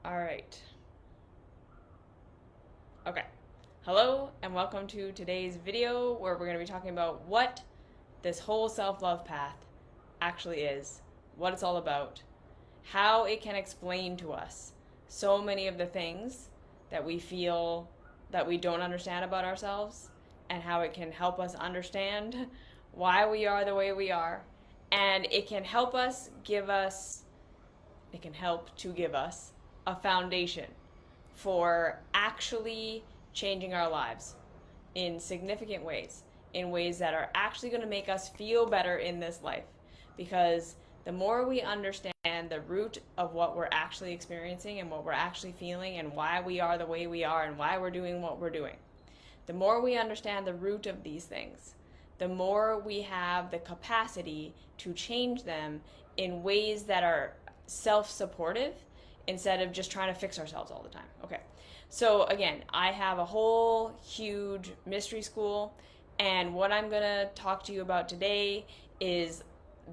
All right. Okay. Hello and welcome to today's video where we're going to be talking about what this whole self-love path actually is, what it's all about, how it can explain to us so many of the things that we feel that we don't understand about ourselves, and how it can help us understand why we are the way we are, and it can help to give us a foundation for actually changing our lives in significant ways, in ways that are actually going to make us feel better in this life. Because the more we understand the root of what we're actually experiencing and what we're actually feeling and why we are the way we are and why we're doing what we're doing, the more we understand the root of these things, the more we have the capacity to change them in ways that are self-supportive instead of just trying to fix ourselves all the time. Okay. So again, I have a whole huge mystery school, and what I'm going to talk to you about today is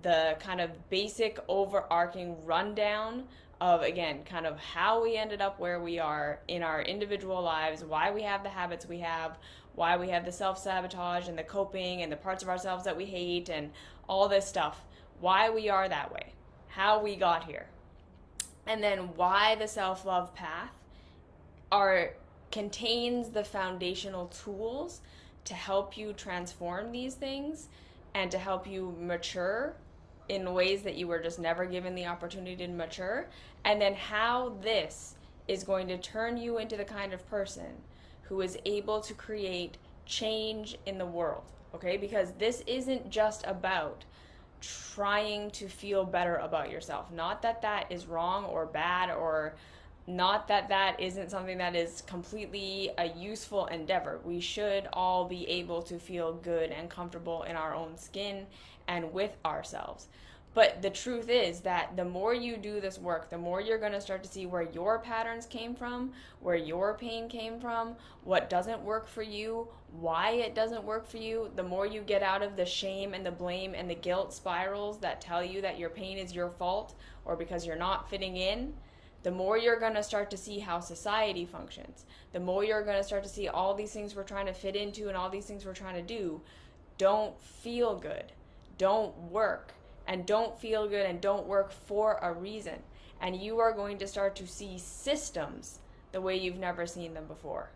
the kind of basic overarching rundown of, again, kind of how we ended up where we are in our individual lives, why we have the habits we have, why we have the self-sabotage and the coping and the parts of ourselves that we hate and all this stuff, why we are that way, how we got here, and then why the self-love path contains the foundational tools to help you transform these things and to help you mature in ways that you were just never given the opportunity to mature, and then how this is going to turn you into the kind of person who is able to create change in the world, okay? Because this isn't just about trying to feel better about yourself. Not that that is wrong or bad, or not that that isn't something that is completely a useful endeavor. We should all be able to feel good and comfortable in our own skin and with ourselves. But the truth is that the more you do this work, the more you're going to start to see where your patterns came from, where your pain came from, what doesn't work for you, why it doesn't work for you. The more you get out of the shame and the blame and the guilt spirals that tell you that your pain is your fault or because you're not fitting in, the more you're going to start to see how society functions. The more you're going to start to see all these things we're trying to fit into and all these things we're trying to do don't feel good, don't work, and don't feel good and don't work for a reason. And you are going to start to see systems the way you've never seen them before.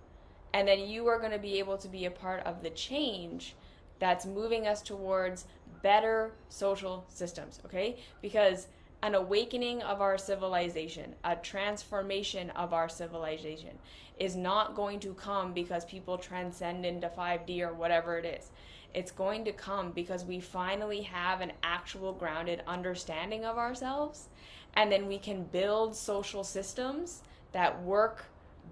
And then you are going to be able to be a part of the change that's moving us towards better social systems, okay? Because an awakening of our civilization, a transformation of our civilization is not going to come because people transcend into 5D or whatever it is. It's going to come because we finally have an actual grounded understanding of ourselves, and then we can build social systems that work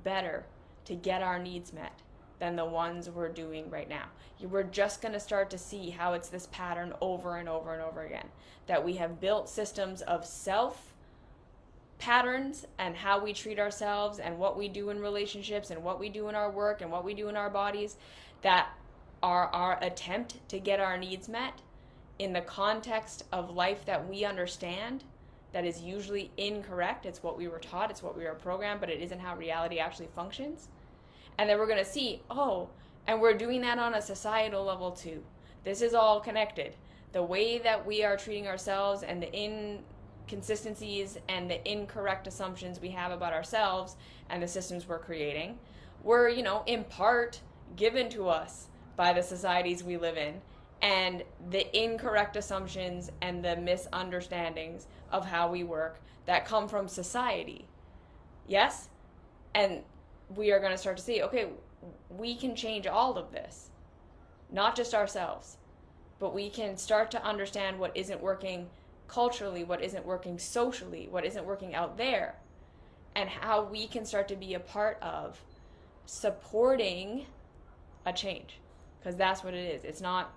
better to get our needs met than the ones we're doing right now. We're just going to start to see how it's this pattern over and over and over again, that we have built systems of self patterns and how we treat ourselves and what we do in relationships and what we do in our work and what we do in our bodies that are our attempt to get our needs met in the context of life that we understand that is usually incorrect. It's what we were taught, it's what we were programmed, but it isn't how reality actually functions. And then we're going to see, oh, and we're doing that on a societal level too. This is all connected. The way that we are treating ourselves and the inconsistencies and the incorrect assumptions we have about ourselves and the systems we're creating were, in part given to us by the societies we live in, and the incorrect assumptions and the misunderstandings of how we work that come from society. Yes? And we are going to start to see, okay, we can change all of this, not just ourselves, but we can start to understand what isn't working culturally, what isn't working socially, what isn't working out there, and how we can start to be a part of supporting a change. Because that's what it is. It's not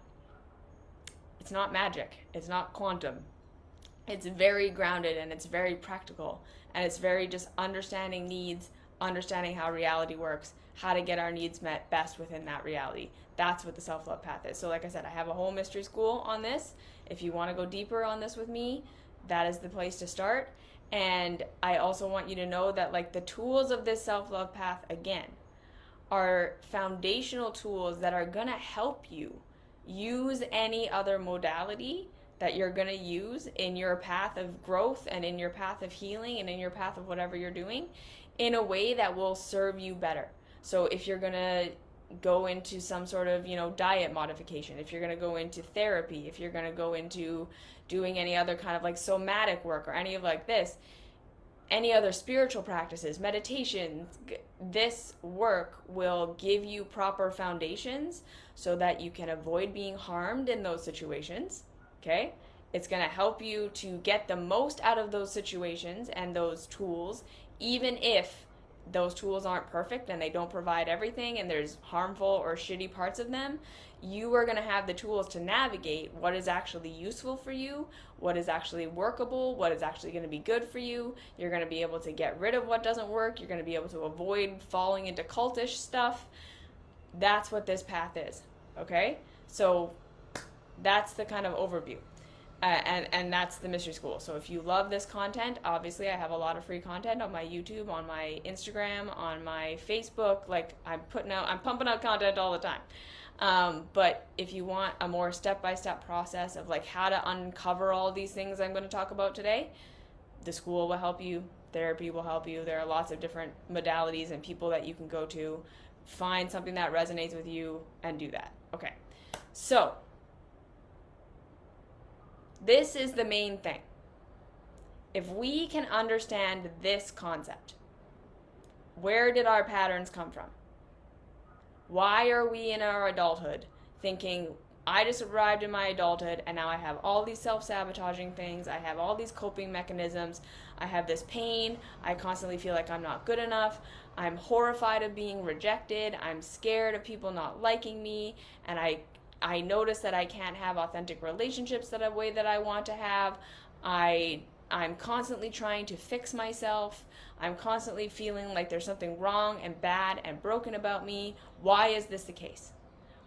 magic. It's not quantum. It's very grounded and it's very practical, and it's very just understanding needs, understanding how reality works, how to get our needs met best within that reality. That's what the self-love path is. So like I said, I have a whole mystery school on this. If you want to go deeper on this with me, that is the place to start. And I also want you to know that like the tools of this self-love path, again, are foundational tools that are going to help you use any other modality that you're going to use in your path of growth and in your path of healing and in your path of whatever you're doing in a way that will serve you better. So if you're going to go into some sort of, diet modification, if you're going to go into therapy, if you're going to go into doing any other kind of like somatic work or any of like this, any other spiritual practices, meditation, this work will give you proper foundations so that you can avoid being harmed in those situations, okay? It's going to help you to get the most out of those situations and those tools, even if those tools aren't perfect and they don't provide everything and there's harmful or shitty parts of them. You are going to have the tools to navigate what is actually useful for you, what is actually workable, what is actually going to be good for you. You're going to be able to get rid of what doesn't work. You're going to be able to avoid falling into cultish stuff. That's what this path is, okay? So that's the kind of overview. And that's the mystery school. So if you love this content, obviously I have a lot of free content on my YouTube, on my Instagram, on my Facebook. Like I'm pumping out content all the time. But if you want a more step-by-step process of like how to uncover all these things I'm going to talk about today, the school will help you. Therapy will help you. There are lots of different modalities and people that you can go to. Find something that resonates with you and do that. Okay. So this is the main thing. If we can understand this concept, where did our patterns come from? Why are we in our adulthood thinking, I just arrived in my adulthood and now I have all these self-sabotaging things, I have all these coping mechanisms, I have this pain, I constantly feel like I'm not good enough, I'm horrified of being rejected, I'm scared of people not liking me, and I notice that I can't have authentic relationships the way that I want to have. I'm constantly trying to fix myself. I'm constantly feeling like there's something wrong and bad and broken about me. Why is this the case?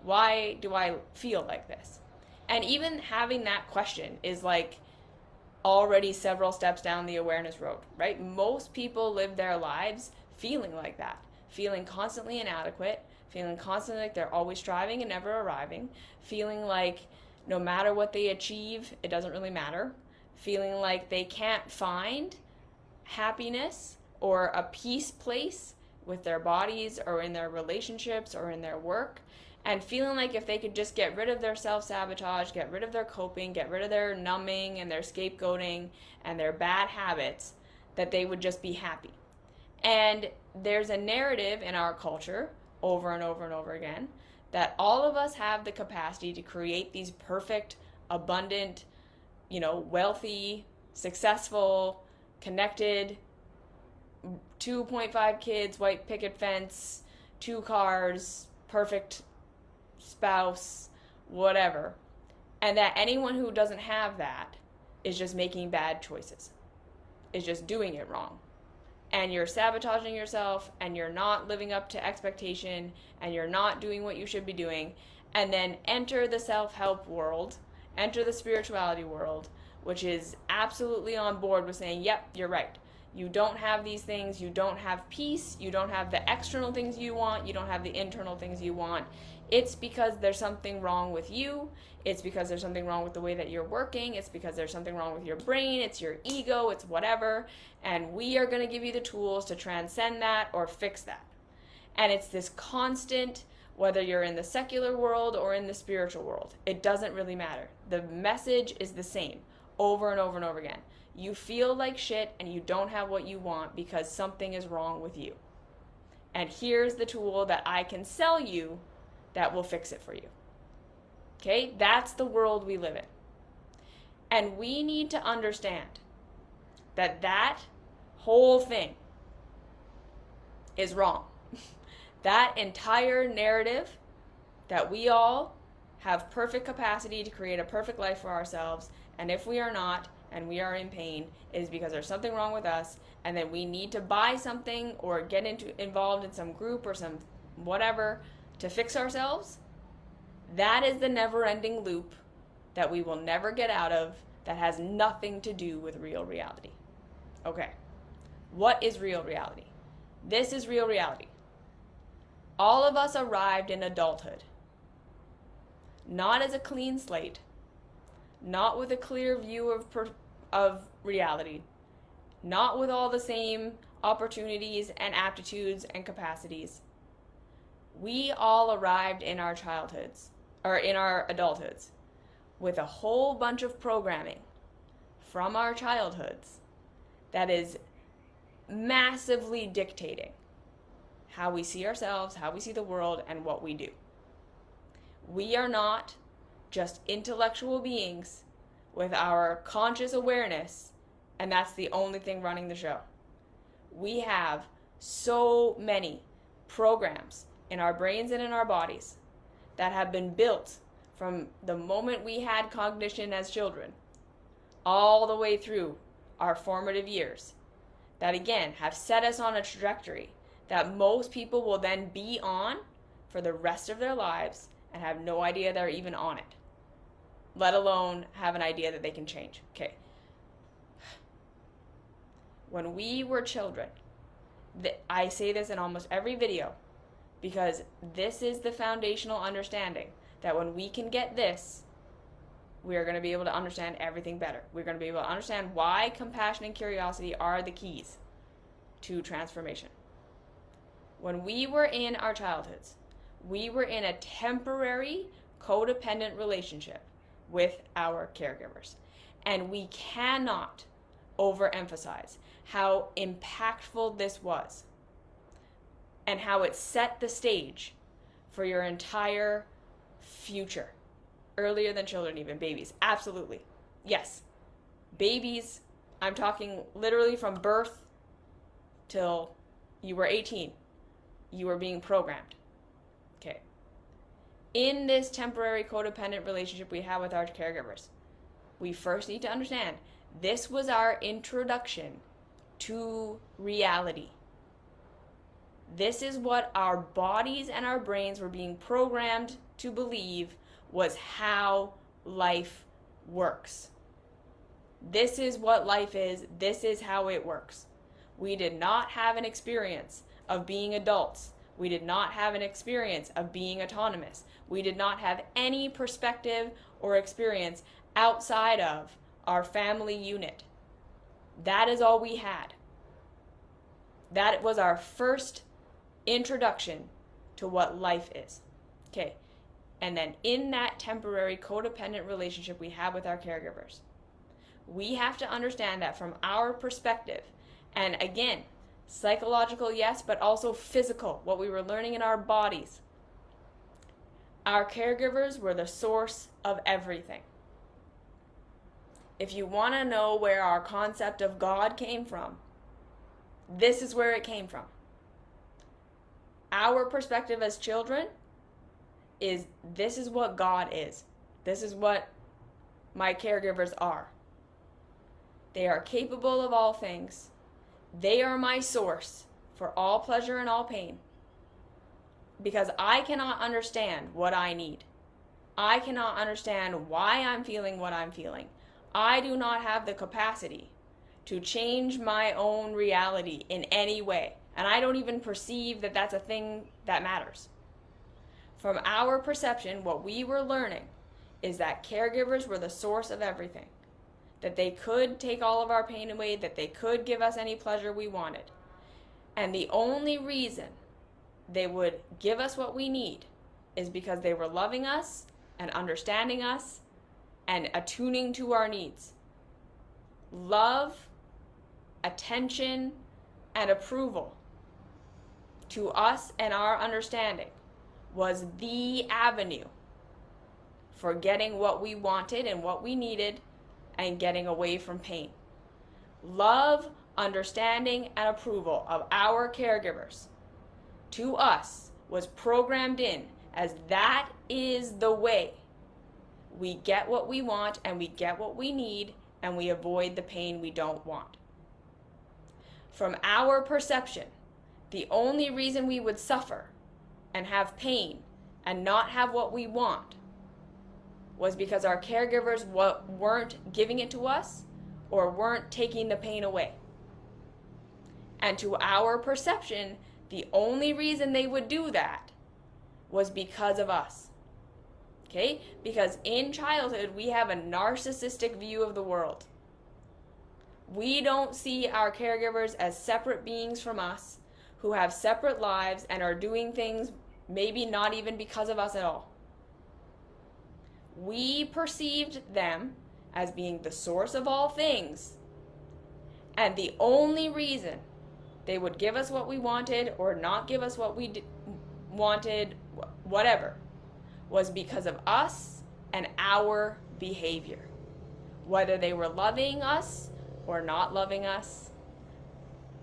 Why do I feel like this? And even having that question is like already several steps down the awareness road, right? Most people live their lives feeling like that, feeling constantly inadequate, feeling constantly like they're always striving and never arriving, feeling like no matter what they achieve, it doesn't really matter, feeling like they can't find happiness or a peace place with their bodies or in their relationships or in their work, and feeling like if they could just get rid of their self-sabotage, get rid of their coping, get rid of their numbing and their scapegoating and their bad habits, that they would just be happy. And there's a narrative in our culture over and over and over again that all of us have the capacity to create these perfect, abundant, wealthy, successful, connected, 2.5 kids, white picket fence, 2 cars, perfect spouse, whatever. And that anyone who doesn't have that is just making bad choices, is just doing it wrong. And you're sabotaging yourself, and you're not living up to expectation, and you're not doing what you should be doing. And then enter the self-help world, enter the spirituality world, which is absolutely on board with saying, yep, you're right. You don't have these things, you don't have peace, you don't have the external things you want, you don't have the internal things you want. It's because there's something wrong with you, it's because there's something wrong with the way that you're working, it's because there's something wrong with your brain, it's your ego, it's whatever, and we are going to give you the tools to transcend that or fix that. And it's this constant, whether you're in the secular world or in the spiritual world, it doesn't really matter. The message is the same over and over and over again. You feel like shit and you don't have what you want because something is wrong with you. And here's the tool that I can sell you that will fix it for you. Okay? That's the world we live in. And we need to understand that that whole thing is wrong. That entire narrative that we all have perfect capacity to create a perfect life for ourselves, and if we are not, and we are in pain, is because there's something wrong with us, and then we need to buy something or get involved in some group or some whatever to fix ourselves. That is the never-ending loop that we will never get out of, that has nothing to do with real reality. Okay. What is real reality? This is real reality. All of us arrived in adulthood, not as a clean slate, not with a clear view of reality, not with all the same opportunities and aptitudes and capacities. We all arrived in our childhoods, or in our adulthoods, with a whole bunch of programming from our childhoods that is massively dictating how we see ourselves, how we see the world, and what we do. We are not just intellectual beings with our conscious awareness, and that's the only thing running the show. We have so many programs in our brains and in our bodies that have been built from the moment we had cognition as children all the way through our formative years that, again, have set us on a trajectory that most people will then be on for the rest of their lives and have no idea they're even on it, let alone have an idea that they can change. Okay. When we were children, I say this in almost every video because this is the foundational understanding that when we can get this, we are going to be able to understand everything better. We're going to be able to understand why compassion and curiosity are the keys to transformation. When we were in our childhoods, we were in a temporary codependent relationship with our caregivers. And we cannot overemphasize how impactful this was and how it set the stage for your entire future. Earlier than children, even babies. Absolutely. Yes. Babies, I'm talking literally from birth till you were 18. You were being programmed. Okay. In this temporary codependent relationship we have with our caregivers, we first need to understand this was our introduction to reality. This is what our bodies and our brains were being programmed to believe was how life works. This is what life is. This is how it works. We did not have an experience of being adults. We did not have an experience of being autonomous. We did not have any perspective or experience outside of our family unit. That is all we had. That was our first introduction to what life is. Okay. And then in that temporary codependent relationship we have with our caregivers, we have to understand that from our perspective, and again, psychological, yes, but also physical, what we were learning in our bodies, our caregivers were the source of everything. If you want to know where our concept of God came from, this is where it came from. Our perspective as children is this is what God is. This is what my caregivers are. They are capable of all things. They are my source for all pleasure and all pain. Because I cannot understand what I need. I cannot understand why I'm feeling what I'm feeling. I do not have the capacity to change my own reality in any way. And I don't even perceive that that's a thing that matters. From our perception, what we were learning is that caregivers were the source of everything. That they could take all of our pain away, that they could give us any pleasure we wanted. And the only reason they would give us what we need is because they were loving us and understanding us and attuning to our needs. Love, attention, and approval to us and our understanding was the avenue for getting what we wanted and what we needed and getting away from pain. Love, understanding, and approval of our caregivers to us was programmed in as that is the way we get what we want and we get what we need and we avoid the pain we don't want. From our perception, the only reason we would suffer and have pain and not have what we want was because our caregivers weren't giving it to us or weren't taking the pain away. And to our perception, the only reason they would do that was because of us. Okay? Because in childhood, we have a narcissistic view of the world. We don't see our caregivers as separate beings from us who have separate lives and are doing things maybe not even because of us at all. We perceived them as being the source of all things, and the only reason they would give us what we wanted or not give us what we wanted, whatever, was because of us and our behavior. Whether they were loving us or not loving us,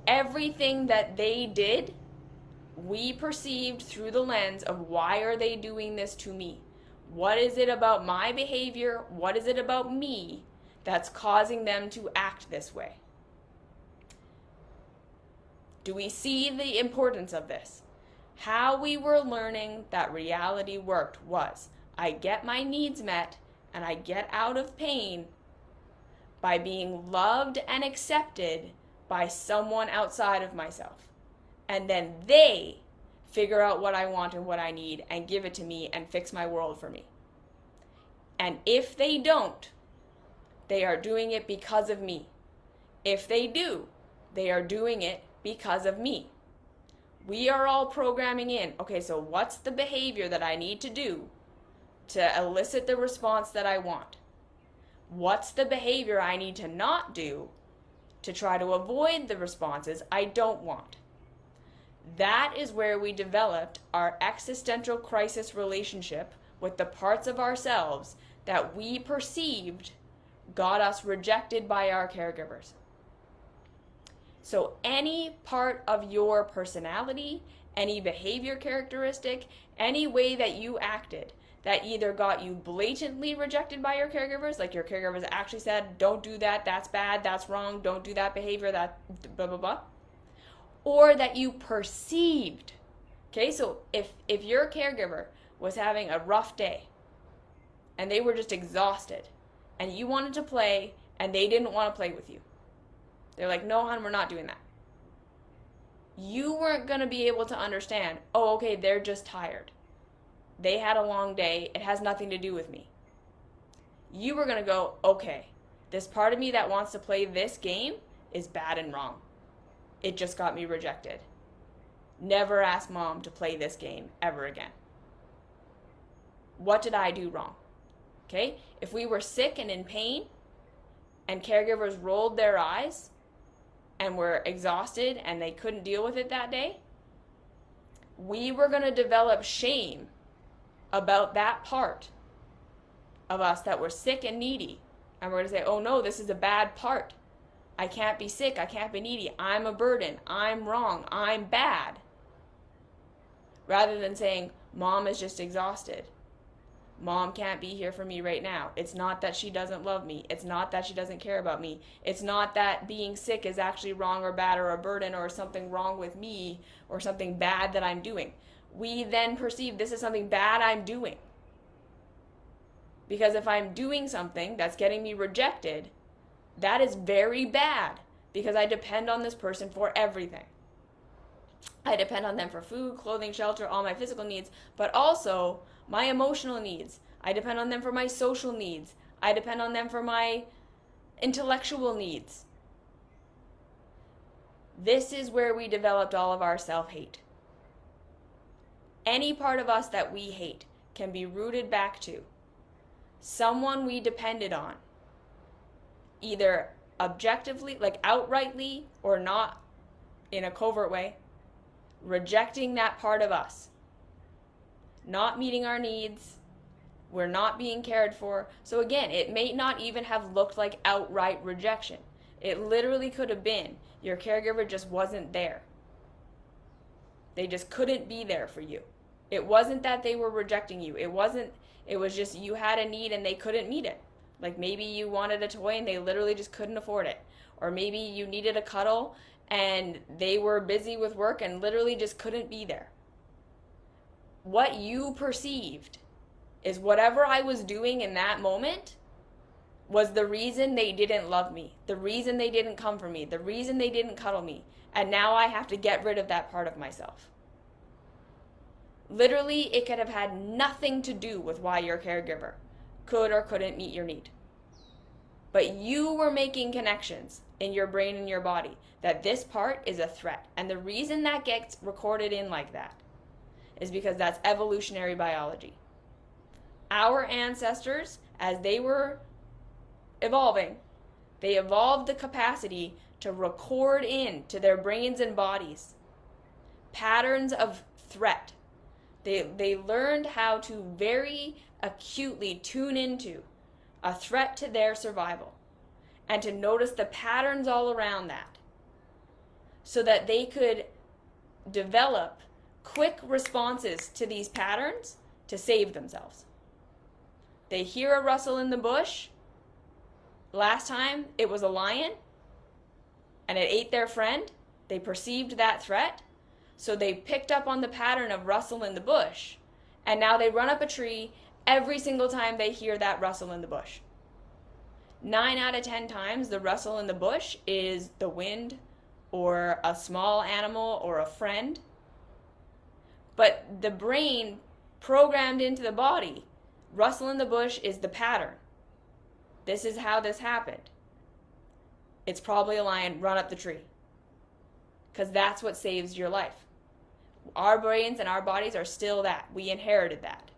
everything that they did, we perceived through the lens of why are they doing this to me? What is it about my behavior? What is it about me that's causing them to act this way? Do we see the importance of this? How we were learning that reality worked was, I get my needs met and I get out of pain by being loved and accepted by someone outside of myself. And then they figure out what I want and what I need and give it to me and fix my world for me. And if they don't, they are doing it because of me. If they do, they are doing it because of me. We are all programming in, okay, so what's the behavior that I need to do to elicit the response that I want? What's the behavior I need to not do to try to avoid the responses I don't want? That is where we developed our existential crisis relationship with the parts of ourselves that we perceived got us rejected by our caregivers. So any part of your personality, any behavior characteristic, any way that you acted that either got you blatantly rejected by your caregivers, like your caregivers actually said, don't do that, that's bad, that's wrong, don't do that behavior, that blah, blah, blah, or that you perceived. Okay, so if your caregiver was having a rough day and they were just exhausted and you wanted to play and they didn't want to play with you, they're like, no, hon, we're not doing that. You weren't going to be able to understand, oh, okay, they're just tired. They had a long day. It has nothing to do with me. You were going to go, okay, this part of me that wants to play this game is bad and wrong. It just got me rejected. Never ask mom to play this game ever again. What did I do wrong? Okay? If we were sick and in pain and caregivers rolled their eyes and were exhausted and they couldn't deal with it that day, we were going to develop shame about that part of us that were sick and needy. And we're going to say, oh no, this is a bad part. I can't be sick. I can't be needy. I'm a burden. I'm wrong. I'm bad. Rather than saying, mom is just exhausted. Mom can't be here for me right now. It's not that she doesn't love me. It's not that she doesn't care about me. It's not that being sick is actually wrong or bad or a burden or something wrong with me or something bad that I'm doing. We then perceive this is something bad I'm doing. Because if I'm doing something that's getting me rejected, that is very bad because I depend on this person for everything. I depend on them for food, clothing, shelter, all my physical needs, but also my emotional needs. I depend on them for my social needs. I depend on them for my intellectual needs. This is where we developed all of our self-hate. Any part of us that we hate can be rooted back to someone we depended on, either objectively, like outrightly, or not in a covert way, rejecting that part of us, not meeting our needs, we're not being cared for. So again, it may not even have looked like outright rejection. It literally could have been your caregiver just wasn't there. They just couldn't be there for you. It wasn't that they were rejecting you. It was just you had a need and they couldn't meet it. Like maybe you wanted a toy and they literally just couldn't afford it. Or maybe you needed a cuddle and they were busy with work and literally just couldn't be there. What you perceived is whatever I was doing in that moment was the reason they didn't love me, the reason they didn't come for me, the reason they didn't cuddle me. And now I have to get rid of that part of myself. Literally, it could have had nothing to do with why your caregiver could or couldn't meet your need. But you were making connections in your brain and your body that this part is a threat. And the reason that gets recorded in like that is because that's evolutionary biology. Our ancestors, as they were evolving, they evolved the capacity to record into their brains and bodies patterns of threat. They learned how to very acutely tune into a threat to their survival and to notice the patterns all around that so that they could develop quick responses to these patterns to save themselves. They hear a rustle in the bush. Last time it was a lion and it ate their friend. They perceived that threat. So they picked up on the pattern of rustle in the bush, and now they run up a tree every single time they hear that rustle in the bush. 9 out of 10 times, the rustle in the bush is the wind or a small animal or a friend. But the brain programmed into the body, rustle in the bush is the pattern. This is how this happened. It's probably a lion, run up the tree. Because that's what saves your life. Our brains and our bodies are still that. We inherited that.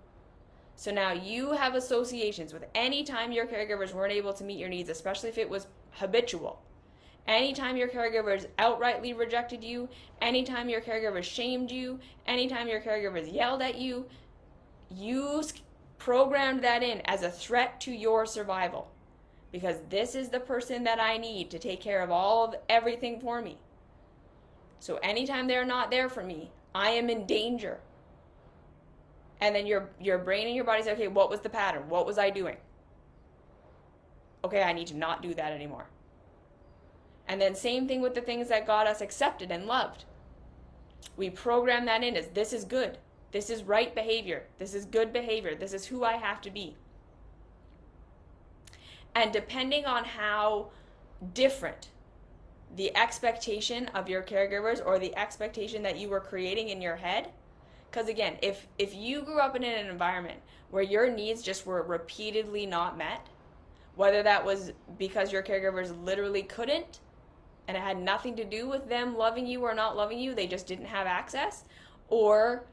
So now you have associations with any time your caregivers weren't able to meet your needs, especially if it was habitual. Anytime your caregivers outrightly rejected you, anytime your caregivers shamed you, anytime your caregivers yelled at you, you programmed that in as a threat to your survival. Because this is the person that I need to take care of everything for me. So anytime they're not there for me, I am in danger. And then your brain and your body say, okay, what was the pattern? What was I doing? Okay, I need to not do that anymore. And then same thing with the things that got us accepted and loved. We program that in as this is good. This is right behavior. This is good behavior. This is who I have to be. And depending on how different the expectation of your caregivers or the expectation that you were creating in your head, because again, if you grew up in an environment where your needs just were repeatedly not met, whether that was because your caregivers literally couldn't, and it had nothing to do with them loving you or not loving you, they just didn't have access, or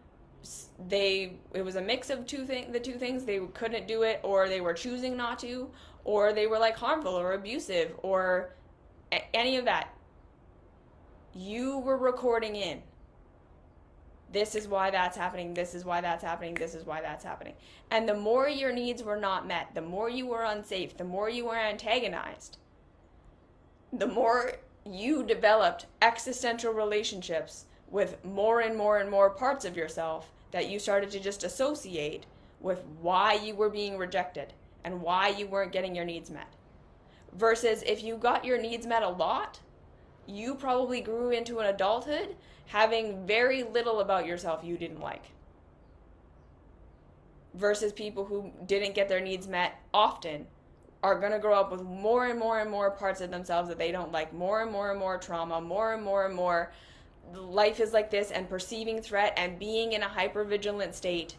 it was a mix of the two things, they couldn't do it, or they were choosing not to, or they were like harmful or abusive or any of that, you were recording in, this is why that's happening, this is why that's happening, this is why that's happening. And the more your needs were not met, the more you were unsafe, the more you were antagonized, the more you developed existential relationships with more and more and more parts of yourself that you started to just associate with why you were being rejected and why you weren't getting your needs met. Versus if you got your needs met a lot, you probably grew into an adulthood having very little about yourself you didn't like. Versus people who didn't get their needs met often are going to grow up with more and more and more parts of themselves that they don't like, more and more and more trauma, more and more and more life is like this, and perceiving threat and being in a hypervigilant state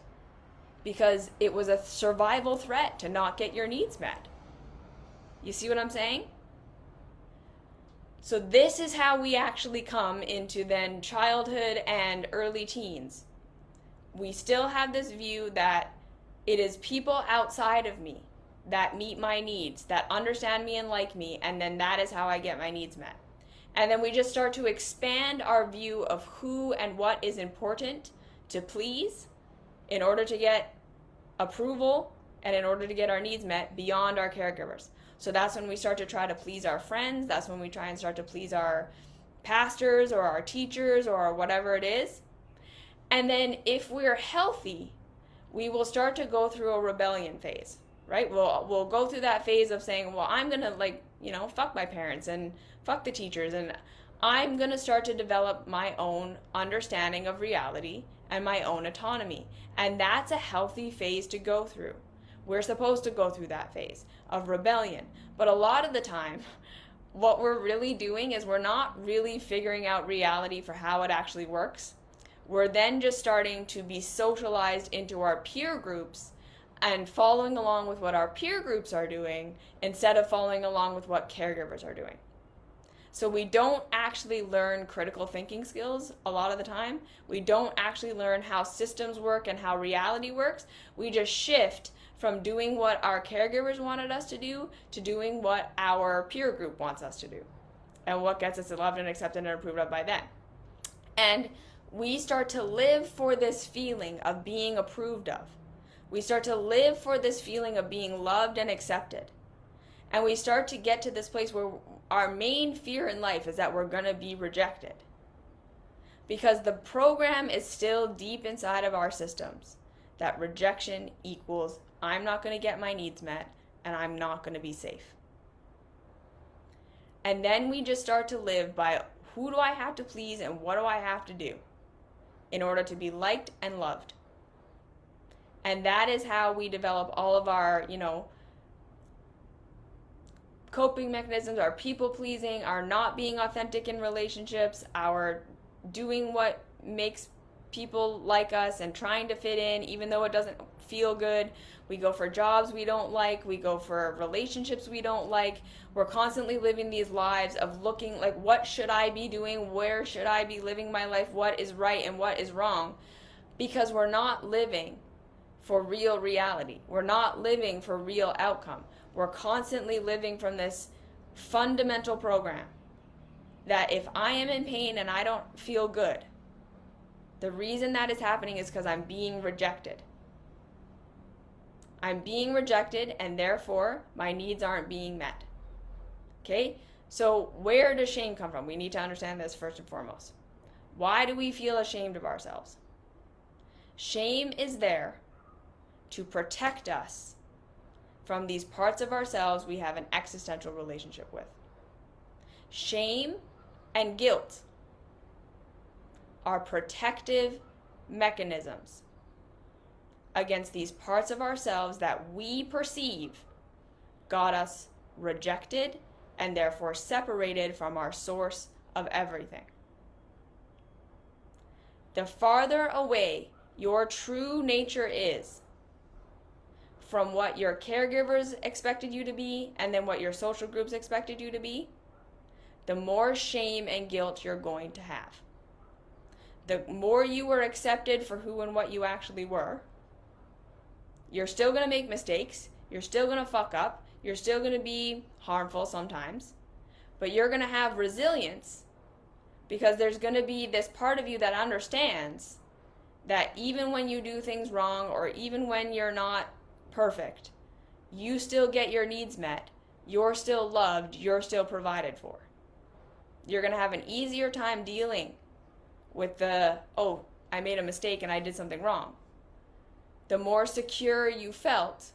because it was a survival threat to not get your needs met. You see what I'm saying? So this is how we actually come into then childhood and early teens. We still have this view that it is people outside of me that meet my needs, that understand me and like me, and then that is how I get my needs met. And then we just start to expand our view of who and what is important to please in order to get approval and in order to get our needs met beyond our caregivers. So that's when we start to try to please our friends. That's when we try and start to please our pastors or our teachers or whatever it is. And then if we're healthy, we will start to go through a rebellion phase, right? We'll go through that phase of saying, well, I'm going to fuck my parents and fuck the teachers, and I'm going to start to develop my own understanding of reality and my own autonomy. And that's a healthy phase to go through, We're supposed to go through that phase of rebellion. But a lot of the time, what we're really doing is we're not really figuring out reality for how it actually works. We're then just starting to be socialized into our peer groups and following along with what our peer groups are doing instead of following along with what caregivers are doing. So we don't actually learn critical thinking skills a lot of the time. We don't actually learn how systems work and how reality works. We just shift from doing what our caregivers wanted us to do to doing what our peer group wants us to do and what gets us loved and accepted and approved of by them. And we start to live for this feeling of being approved of. We start to live for this feeling of being loved and accepted. And we start to get to this place where our main fear in life is that we're going to be rejected. Because the program is still deep inside of our systems that rejection equals I'm not going to get my needs met and I'm not going to be safe. And then we just start to live by who do I have to please and what do I have to do in order to be liked and loved. And that is how we develop all of our, coping mechanisms, our people pleasing, our not being authentic in relationships, our doing what makes people like us and trying to fit in even though it doesn't feel good. We go for jobs we don't like. We go for relationships we don't like. We're constantly living these lives of looking like, what should I be doing? Where should I be living my life? What is right and what is wrong? Because we're not living for real reality. We're not living for real outcome. We're constantly living from this fundamental program that if I am in pain and I don't feel good, the reason that is happening is because I'm being rejected. I'm being rejected and therefore my needs aren't being met. Okay? So where does shame come from? We need to understand this first and foremost. Why do we feel ashamed of ourselves? Shame is there to protect us from these parts of ourselves we have an existential relationship with. Shame and guilt are protective mechanisms against these parts of ourselves that we perceive got us rejected and therefore separated from our source of everything. The farther away your true nature is from what your caregivers expected you to be and then what your social groups expected you to be, the more shame and guilt you're going to have. The more you were accepted for who and what you actually were, you're still going to make mistakes, you're still going to fuck up, you're still going to be harmful sometimes, but you're going to have resilience because there's going to be this part of you that understands that even when you do things wrong or even when you're not perfect, you still get your needs met, you're still loved, you're still provided for. You're going to have an easier time dealing with the, oh, I made a mistake and I did something wrong. The more secure you felt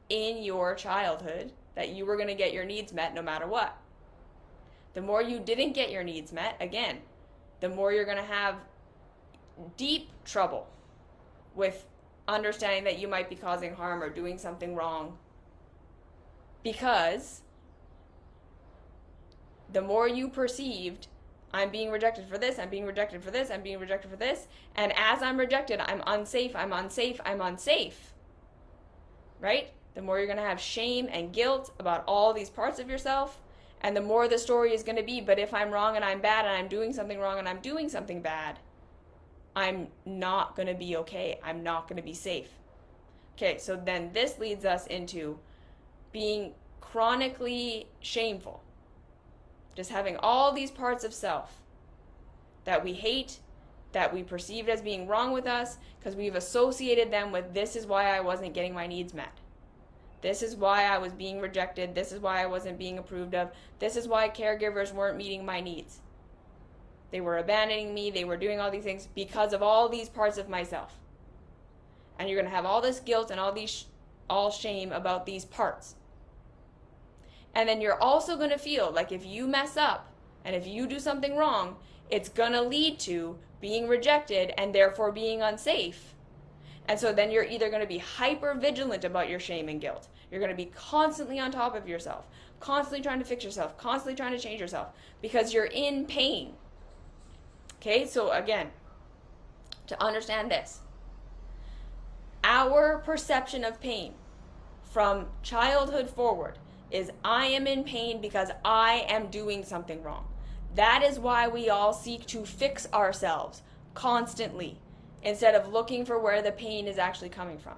in your childhood that you were going to get your needs met no matter what. The more you didn't get your needs met, again, the more you're going to have deep trouble with understanding that you might be causing harm or doing something wrong, because the more you perceived, I'm being rejected for this, I'm being rejected for this, I'm being rejected for this, and as I'm rejected, I'm unsafe, I'm unsafe, I'm unsafe, right? The more you're going to have shame and guilt about all these parts of yourself, and the more the story is going to be, but if I'm wrong and I'm bad and I'm doing something wrong and I'm doing something bad, I'm not going to be okay. I'm not going to be safe. Okay, so then this leads us into being chronically shameful. Just having all these parts of self that we hate, that we perceived as being wrong with us, because we've associated them with this is why I wasn't getting my needs met. This is why I was being rejected. This is why I wasn't being approved of. This is why caregivers weren't meeting my needs. They were abandoning me. They were doing all these things because of all these parts of myself. And you're going to have all this guilt and all shame about these parts. And then you're also going to feel like if you mess up and if you do something wrong, it's going to lead to being rejected and therefore being unsafe. And so then you're either going to be hyper vigilant about your shame and guilt. You're going to be constantly on top of yourself, constantly trying to fix yourself, constantly trying to change yourself because you're in pain. Okay, so again, to understand this, our perception of pain from childhood forward is I am in pain because I am doing something wrong. That is why we all seek to fix ourselves constantly instead of looking for where the pain is actually coming from.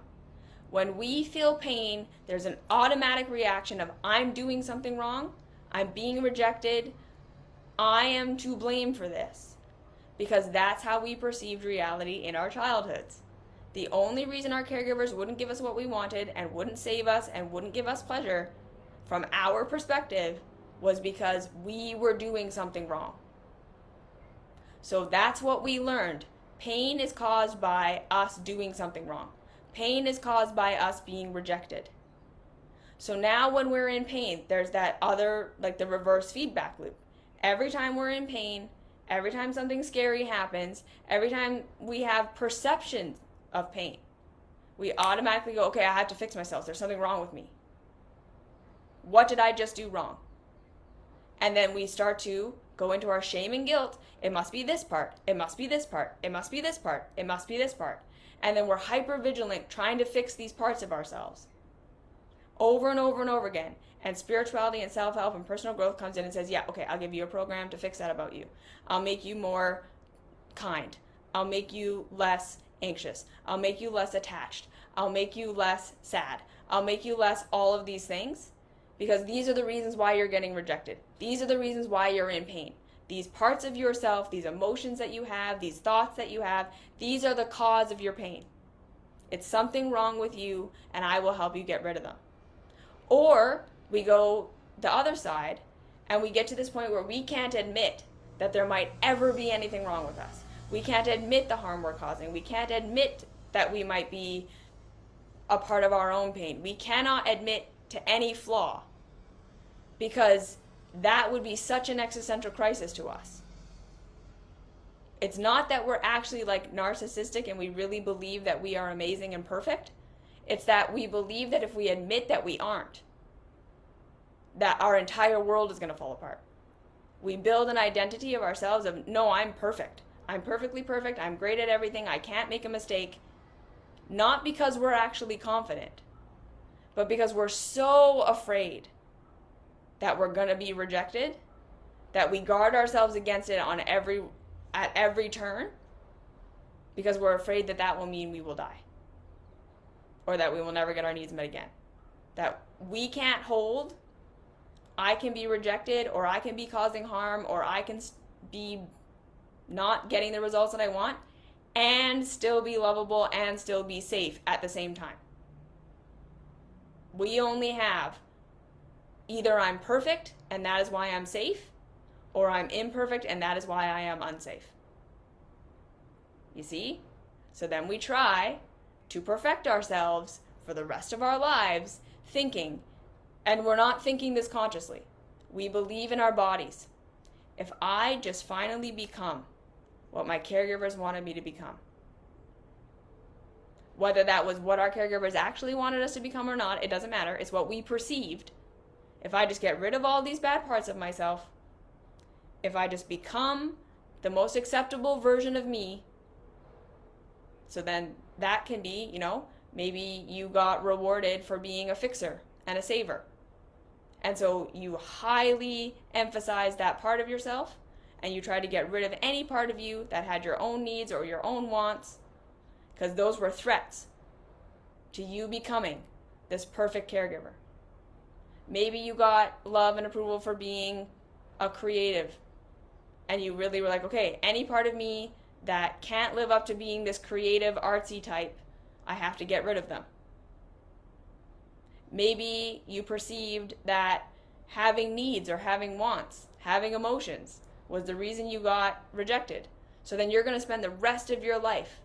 When we feel pain, there's an automatic reaction of I'm doing something wrong, I'm being rejected, I am to blame for this. Because that's how we perceived reality in our childhoods. The only reason our caregivers wouldn't give us what we wanted and wouldn't save us and wouldn't give us pleasure from our perspective was because we were doing something wrong. So that's what we learned. Pain is caused by us doing something wrong. Pain is caused by us being rejected. So now when we're in pain, there's that other, like the reverse feedback loop. Every time we're in pain, every time something scary happens, every time we have perceptions of pain, we automatically go, okay, I have to fix myself. There's something wrong with me. What did I just do wrong? And then we start to go into our shame and guilt. It must be this part. It must be this part. It must be this part. It must be this part. And then we're hyper vigilant trying to fix these parts of ourselves over and over and over again. And spirituality and self-help and personal growth comes in and says, yeah, okay, I'll give you a program to fix that about you. I'll make you more kind. I'll make you less anxious. I'll make you less attached. I'll make you less sad. I'll make you less all of these things because these are the reasons why you're getting rejected. These are the reasons why you're in pain. These parts of yourself, these emotions that you have, these thoughts that you have, these are the cause of your pain. It's something wrong with you, and I will help you get rid of them. Or we go the other side, and we get to this point where we can't admit that there might ever be anything wrong with us. We can't admit the harm we're causing. We can't admit that we might be a part of our own pain. We cannot admit to any flaw because that would be such an existential crisis to us. It's not that we're actually like narcissistic and we really believe that we are amazing and perfect. It's that we believe that if we admit that we aren't, that our entire world is going to fall apart. We build an identity of ourselves of, no, I'm perfect. I'm perfectly perfect. I'm great at everything. I can't make a mistake. Not because we're actually confident, but because we're so afraid that we're going to be rejected, that we guard ourselves against it at every turn, because we're afraid that that will mean we will die, or that we will never get our needs met again. That we can't hold, I can be rejected, or I can be causing harm, or I can be not getting the results that I want, and still be lovable and still be safe at the same time. We only have either I'm perfect and that is why I'm safe, or I'm imperfect and that is why I am unsafe. You see? So then we try to perfect ourselves for the rest of our lives thinking, and we're not thinking this consciously, we believe in our bodies. If I just finally become what my caregivers wanted me to become, whether that was what our caregivers actually wanted us to become or not, it doesn't matter. It's what we perceived. If I just get rid of all these bad parts of myself, if I just become the most acceptable version of me, so then that can be, maybe you got rewarded for being a fixer and a saver. And so you highly emphasize that part of yourself, and you try to get rid of any part of you that had your own needs or your own wants, because those were threats to you becoming this perfect caregiver. Maybe you got love and approval for being a creative, and you really were like, okay, any part of me that can't live up to being this creative, artsy type, I have to get rid of them. Maybe you perceived that having needs or having wants, having emotions, was the reason you got rejected. So then you're going to spend the rest of your life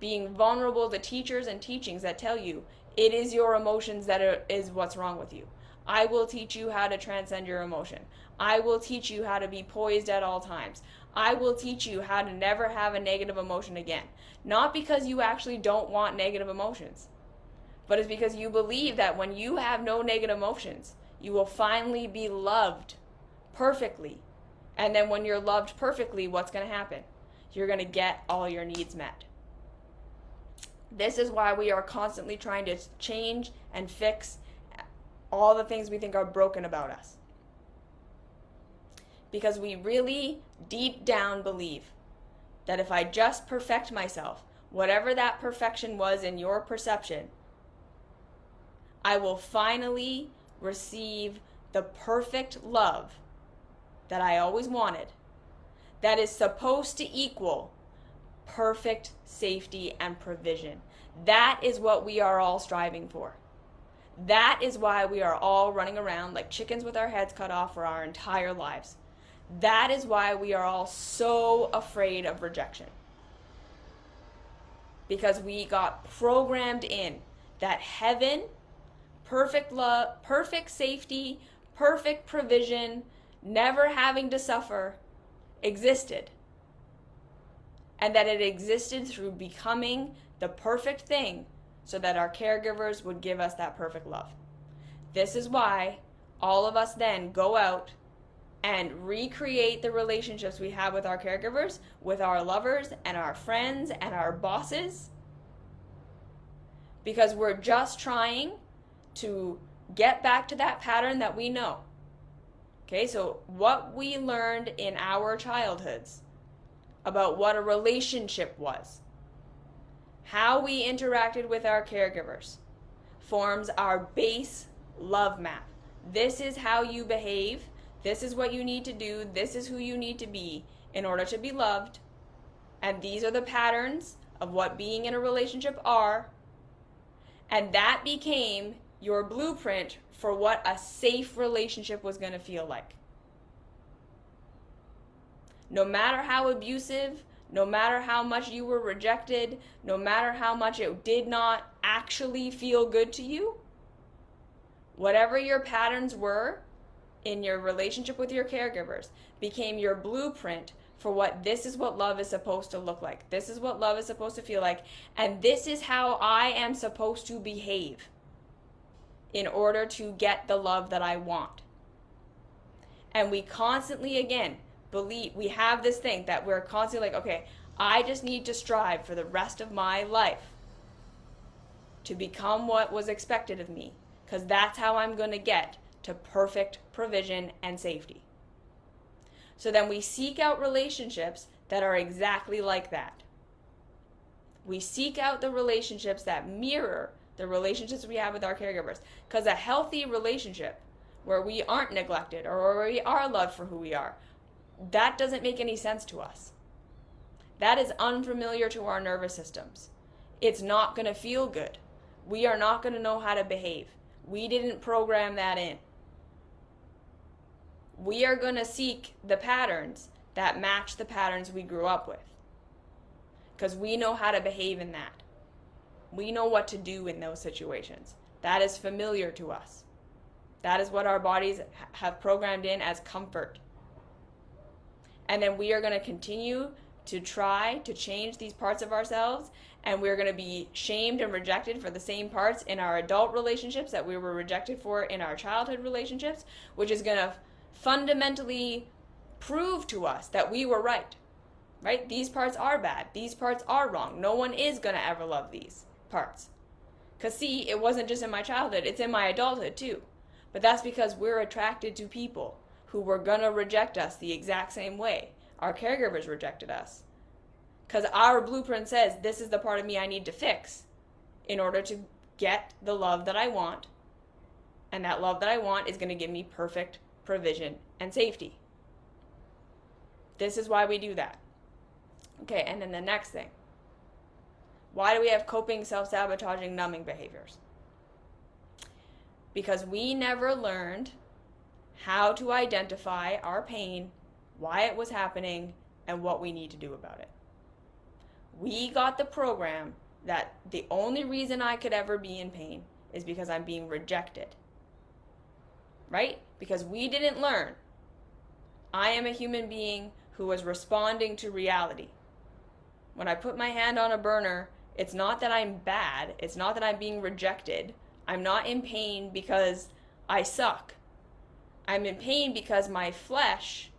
being vulnerable to teachers and teachings that tell you it is your emotions that is what's wrong with you. I will teach you how to transcend your emotion. I will teach you how to be poised at all times. I will teach you how to never have a negative emotion again. Not because you actually don't want negative emotions, but it's because you believe that when you have no negative emotions, you will finally be loved perfectly. And then when you're loved perfectly, what's going to happen? You're going to get all your needs met. This is why we are constantly trying to change and fix all the things we think are broken about us. Because we really deep down believe that if I just perfect myself, whatever that perfection was in your perception, I will finally receive the perfect love that I always wanted, that is supposed to equal perfect safety and provision. That is what we are all striving for. That is why we are all running around like chickens with our heads cut off for our entire lives. That is why we are all so afraid of rejection. Because we got programmed in that heaven, perfect love, perfect safety, perfect provision, never having to suffer, existed. And that it existed through becoming the perfect thing so that our caregivers would give us that perfect love. This is why all of us then go out and recreate the relationships we have with our caregivers, with our lovers and our friends and our bosses, because we're just trying to get back to that pattern that we know. Okay, so what we learned in our childhoods about what a relationship was, how we interacted with our caregivers, forms our base love map. This is how you behave. This is what you need to do. This is who you need to be in order to be loved. And these are the patterns of what being in a relationship are. And that became your blueprint for what a safe relationship was going to feel like. No matter how abusive, no matter how much you were rejected, no matter how much it did not actually feel good to you, whatever your patterns were in your relationship with your caregivers became your blueprint for what this is what love is supposed to look like. This is what love is supposed to feel like. And this is how I am supposed to behave in order to get the love that I want. And we constantly, again, believe, we have this thing that we're constantly like, okay, I just need to strive for the rest of my life to become what was expected of me, because that's how I'm going to get to perfect provision and safety. So then we seek out relationships that are exactly like that. We seek out the relationships that mirror the relationships we have with our caregivers. Because a healthy relationship where we aren't neglected or where we are loved for who we are, that doesn't make any sense to us. That is unfamiliar to our nervous systems. It's not going to feel good. We are not going to know how to behave. We didn't program that in. We are going to seek the patterns that match the patterns we grew up with. Because we know how to behave in that. We know what to do in those situations. That is familiar to us. That is what our bodies have programmed in as comfort. And then we are going to continue to try to change these parts of ourselves, and we're going to be shamed and rejected for the same parts in our adult relationships that we were rejected for in our childhood relationships, which is going to fundamentally prove to us that we were right? These parts are bad. These parts are wrong. No one is going to ever love these parts. Because see, it wasn't just in my childhood, it's in my adulthood too. But that's because we're attracted to people who were going to reject us the exact same way our caregivers rejected us. Because our blueprint says this is the part of me I need to fix in order to get the love that I want. And that love that I want is going to give me perfect provision and safety. This is why we do that. Okay, and then the next thing. Why do we have coping, self-sabotaging, numbing behaviors? Because we never learned how to identify our pain, why it was happening, and what we need to do about it. We got the program that the only reason I could ever be in pain is because I'm being rejected. Right? Because we didn't learn I am a human being who is responding to reality. When I put my hand on a burner, it's not that I'm bad. It's not that I'm being rejected. I'm not in pain because I suck. I'm in pain because my flesh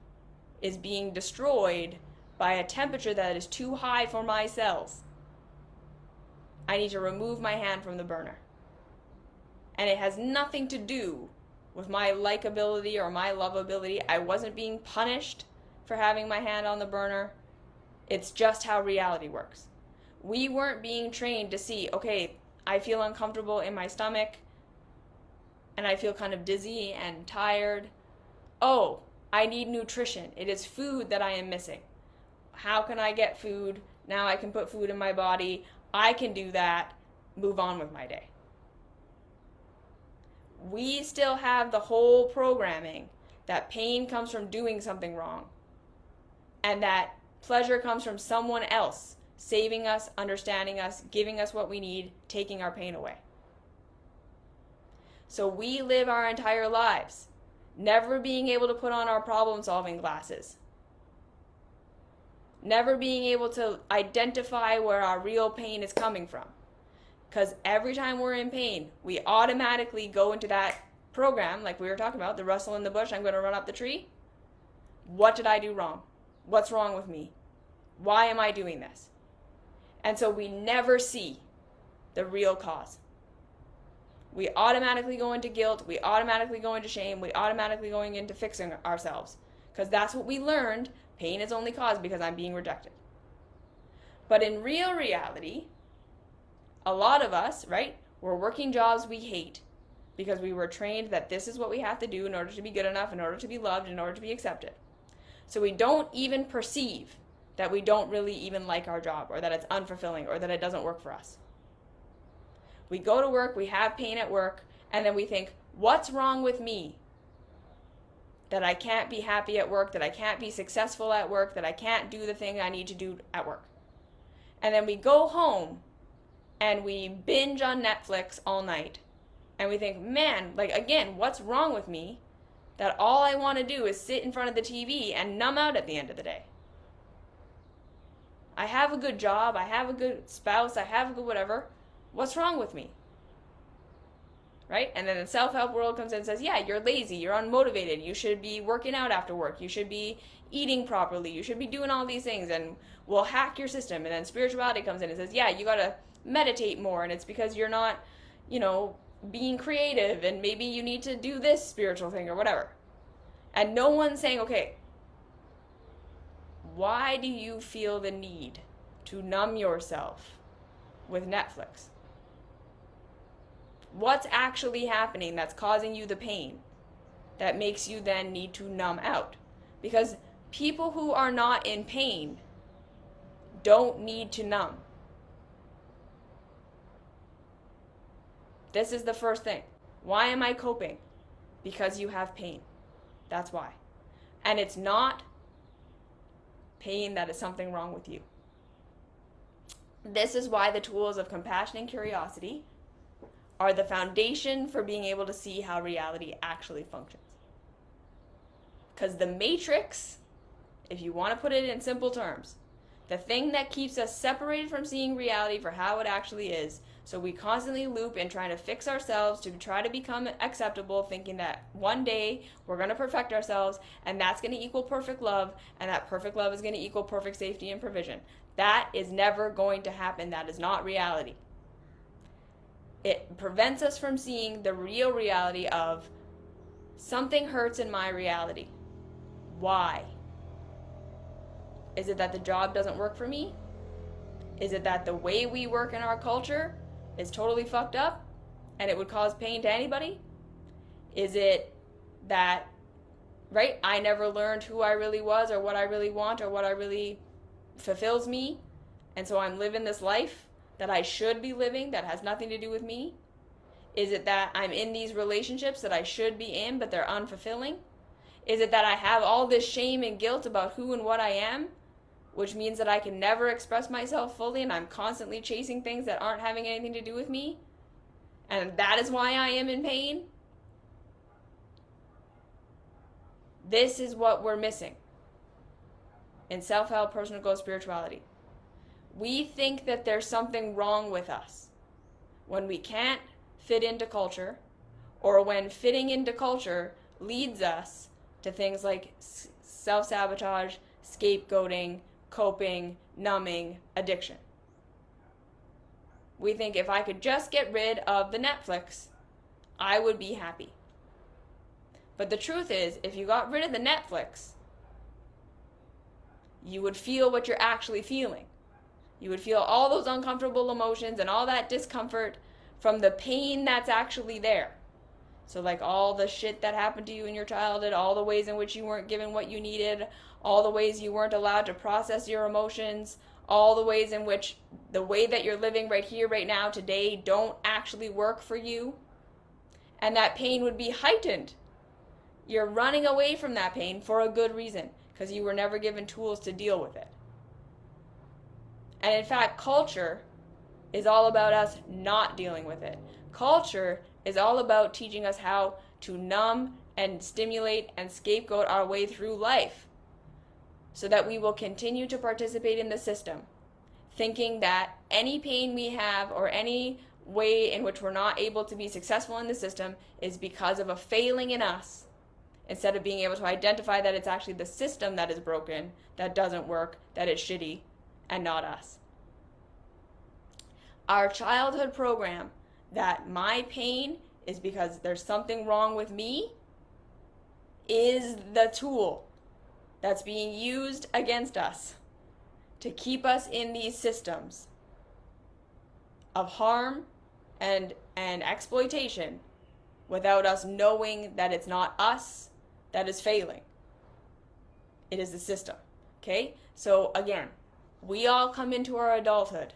is being destroyed by a temperature that is too high for my cells. I need to remove my hand from the burner. And it has nothing to do with my likability or my lovability. I wasn't being punished for having my hand on the burner. It's just how reality works. We weren't being trained to see, okay, I feel uncomfortable in my stomach and I feel kind of dizzy and tired. Oh, I need nutrition. It is food that I am missing. How can I get food? Now I can put food in my body. I can do that. Move on with my day. We still have the whole programming that pain comes from doing something wrong and that pleasure comes from someone else saving us, understanding us, giving us what we need, taking our pain away. So we live our entire lives never being able to put on our problem-solving glasses, never being able to identify where our real pain is coming from. Because every time we're in pain, we automatically go into that program, like we were talking about, the rustle in the bush, I'm going to run up the tree. What did I do wrong? What's wrong with me? Why am I doing this? And so we never see the real cause. We automatically go into guilt. We automatically go into shame. We automatically going into fixing ourselves. Because that's what we learned. Pain is only caused because I'm being rejected. But in real reality, a lot of us, right, we're working jobs we hate because we were trained that this is what we have to do in order to be good enough, in order to be loved, in order to be accepted. So we don't even perceive that we don't really even like our job, or that it's unfulfilling, or that it doesn't work for us. We go to work, we have pain at work, and then we think, what's wrong with me? That I can't be happy at work, that I can't be successful at work, that I can't do the thing I need to do at work. And then we go home and we binge on Netflix all night. And we think, man, like, again, what's wrong with me that all I want to do is sit in front of the TV and numb out at the end of the day? I have a good job, I have a good spouse, I have a good whatever. What's wrong with me? Right? And then the self-help world comes in and says, yeah, you're lazy, you're unmotivated, you should be working out after work, you should be eating properly, you should be doing all these things, and we'll hack your system. And then spirituality comes in and says, yeah, you gotta meditate more, and it's because you're not, being creative, and maybe you need to do this spiritual thing or whatever. And no one's saying, okay, why do you feel the need to numb yourself with Netflix? What's actually happening that's causing you the pain that makes you then need to numb out? Because people who are not in pain don't need to numb. This is the first thing. Why am I coping? Because you have pain. That's why. And it's not pain that is something wrong with you. This is why the tools of compassion and curiosity are the foundation for being able to see how reality actually functions. Because the matrix, if you want to put it in simple terms, the thing that keeps us separated from seeing reality for how it actually is, so we constantly loop in trying to fix ourselves to try to become acceptable, thinking that one day we're going to perfect ourselves, and that's going to equal perfect love, and that perfect love is going to equal perfect safety and provision. That is never going to happen. That is not reality. It prevents us from seeing the real reality of something hurts in my reality. Why? Is it that the job doesn't work for me? Is it that the way we work in our culture is totally fucked up and it would cause pain to anybody? Is it that, right, I never learned who I really was or what I really want or what I really fulfills me, and so I'm living this life that I should be living that has nothing to do with me? Is it that I'm in these relationships that I should be in but they're unfulfilling? Is it that I have all this shame and guilt about who and what I am, which means that I can never express myself fully and I'm constantly chasing things that aren't having anything to do with me? And that is why I am in pain? This is what we're missing in self-help, personal growth, spirituality. We think that there's something wrong with us when we can't fit into culture, or when fitting into culture leads us to things like self-sabotage, scapegoating, coping, numbing, addiction. We think if I could just get rid of the Netflix, I would be happy. But the truth is, if you got rid of the Netflix, you would feel what you're actually feeling. You would feel all those uncomfortable emotions and all that discomfort from the pain that's actually there. So like all the shit that happened to you in your childhood, all the ways in which you weren't given what you needed, all the ways you weren't allowed to process your emotions, all the ways in which the way that you're living right here, right now, today, don't actually work for you. And that pain would be heightened. You're running away from that pain for a good reason, because you were never given tools to deal with it. And in fact, culture is all about us not dealing with it. Culture is all about teaching us how to numb and stimulate and scapegoat our way through life so that we will continue to participate in the system, thinking that any pain we have or any way in which we're not able to be successful in the system is because of a failing in us, instead of being able to identify that it's actually the system that is broken, that doesn't work, that is shitty, and not us. Our childhood program that my pain is because there's something wrong with me is the tool that's being used against us to keep us in these systems of harm and exploitation without us knowing that it's not us that is failing. It is the system. Okay? So again, we all come into our adulthood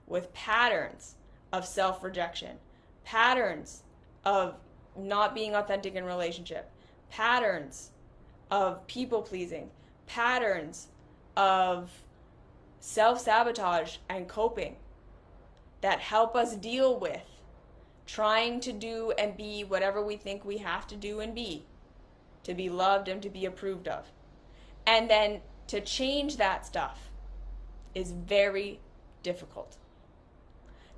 with patterns of self-rejection, patterns of not being authentic in relationship, patterns of people-pleasing, patterns of self-sabotage and coping that help us deal with trying to do and be whatever we think we have to do and be to be loved and to be approved of. And then to change that stuff is very difficult.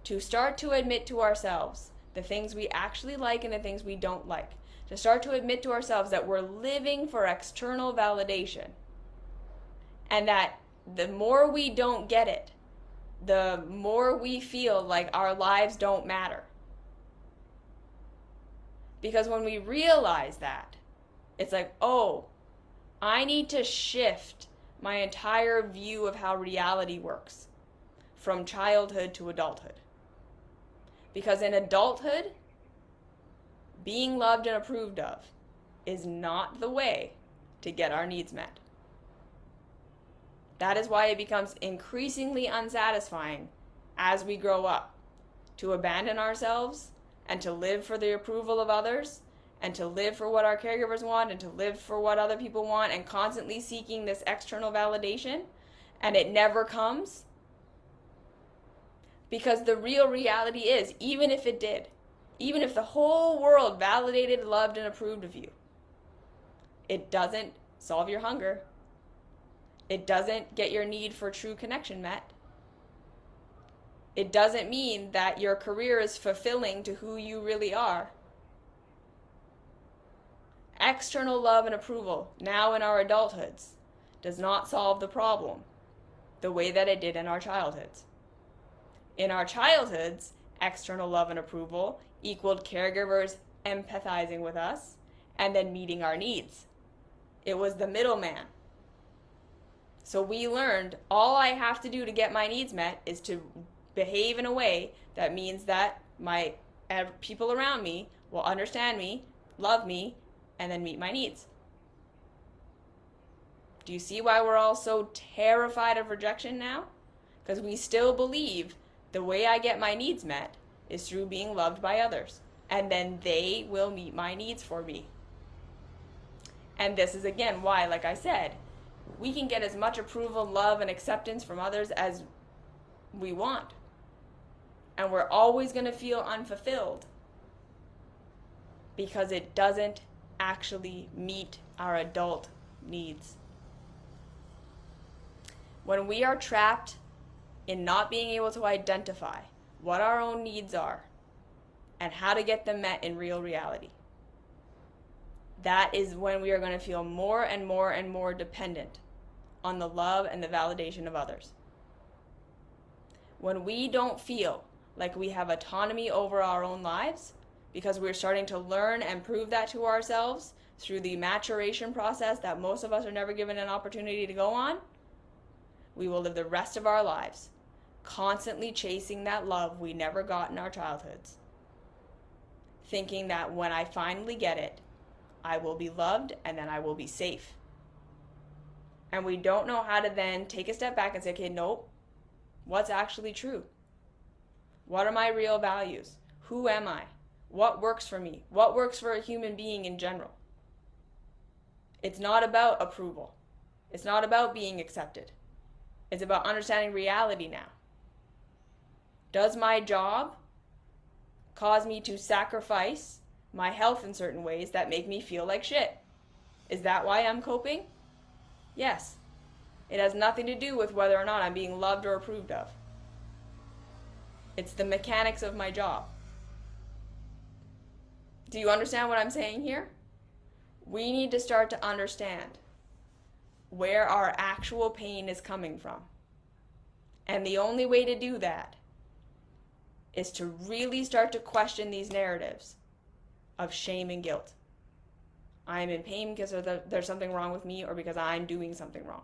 To start to admit to ourselves the things we actually like and the things we don't like. To start to admit to ourselves that we're living for external validation. And that the more we don't get it, the more we feel like our lives don't matter. Because when we realize that, it's like, oh, I need to shift my entire view of how reality works from childhood to adulthood. Because in adulthood, being loved and approved of is not the way to get our needs met. That is why it becomes increasingly unsatisfying as we grow up to abandon ourselves and to live for the approval of others and to live for what our caregivers want and to live for what other people want and constantly seeking this external validation, and it never comes. Because the real reality is, even if it did, even if the whole world validated, loved, and approved of you, it doesn't solve your hunger. It doesn't get your need for true connection met. It doesn't mean that your career is fulfilling to who you really are. External love and approval, now in our adulthoods, does not solve the problem the way that it did in our childhoods. In our childhoods, external love and approval equaled caregivers empathizing with us and then meeting our needs. It was the middleman. So we learned all I have to do to get my needs met is to behave in a way that means that my people around me will understand me, love me, and then meet my needs. Do you see why we're all so terrified of rejection now? Because we still believe the way I get my needs met is through being loved by others. And then they will meet my needs for me. And this is again why, like I said, we can get as much approval, love, and acceptance from others as we want. And we're always going to feel unfulfilled because it doesn't actually meet our adult needs. When we are trapped in not being able to identify what our own needs are and how to get them met in real reality, that is when we are going to feel more and more and more dependent on the love and the validation of others. When we don't feel like we have autonomy over our own lives, because we're starting to learn and prove that to ourselves through the maturation process that most of us are never given an opportunity to go on, we will live the rest of our lives constantly chasing that love we never got in our childhoods, thinking that when I finally get it, I will be loved and then I will be safe. And we don't know how to then take a step back and say, okay, nope, what's actually true? What are my real values? Who am I? What works for me? What works for a human being in general? It's not about approval. It's not about being accepted. It's about understanding reality now. Does my job cause me to sacrifice my health in certain ways that make me feel like shit? Is that why I'm coping? Yes. It has nothing to do with whether or not I'm being loved or approved of. It's the mechanics of my job. Do you understand what I'm saying here? We need to start to understand where our actual pain is coming from. And the only way to do that is to really start to question these narratives of shame and guilt. I'm in pain because there's something wrong with me or because I'm doing something wrong.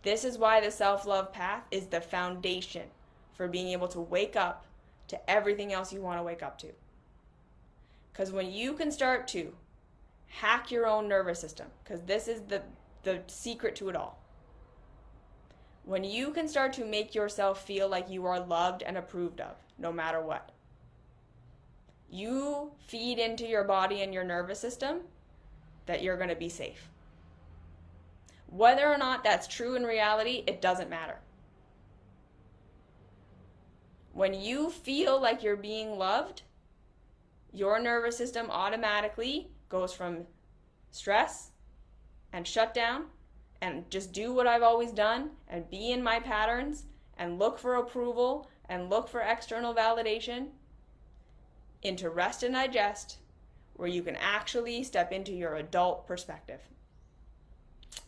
This is why the self-love path is the foundation for being able to wake up to everything else you want to wake up to. Because when you can start to hack your own nervous system, because this is the secret to it all. When you can start to make yourself feel like you are loved and approved of, no matter what, you feed into your body and your nervous system that you're going to be safe. Whether or not that's true in reality, it doesn't matter. When you feel like you're being loved, your nervous system automatically goes from stress and shut down and just do what I've always done and be in my patterns and look for approval and look for external validation into rest and digest, where you can actually step into your adult perspective.